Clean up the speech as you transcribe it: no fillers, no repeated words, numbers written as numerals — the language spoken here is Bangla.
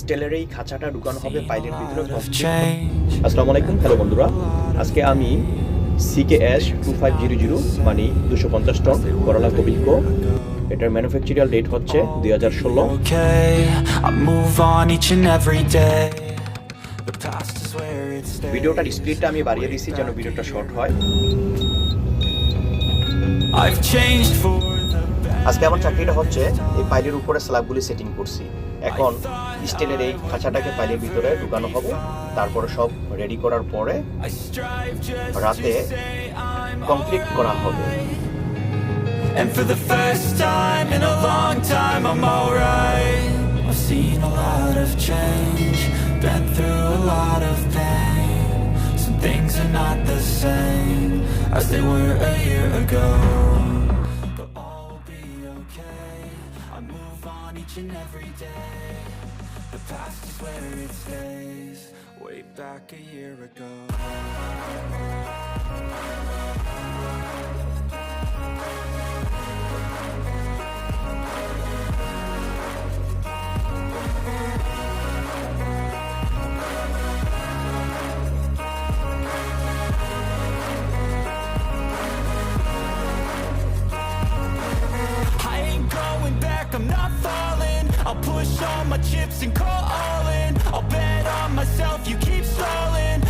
স্টেলের এই খাঁচাটা ঢুকানো হবে পাইলের ভিতরে। আসসালামু আলাইকুম, হ্যালো বন্ধুরা। আজকে আমি CKS 2500 মানে 250 টন করলা কোবিলকো, এটার ম্যানুফ্যাকচারিয়াল ডেট হচ্ছে 2016। ভিডিওটার স্পিডটা আমি বাড়িয়ে দিয়েছি যেন ভিডিওটা শর্ট হয়। আজকে আমার চাকরিটা হচ্ছে এই পাইলের উপরে স্ল্যাবগুলি সেটিং করছি। এখন স্টিলের এই খাঁচাটাকে পাইলের ভিতরে ঢুকানো হবে, তারপরে সব রেডি করার পরে রাতে কমপ্লিট করা হবে। And for the first time in a long time I'm alright. I've seen a lot of change, been through a lot of pain. Some things are not the same as they were a year ago, but all will be okay. I move on each and every day. The past is where it stays, way back a year ago. I'm not falling, I'll push all my chips and call all in. I'll bet on myself, you keep stalling.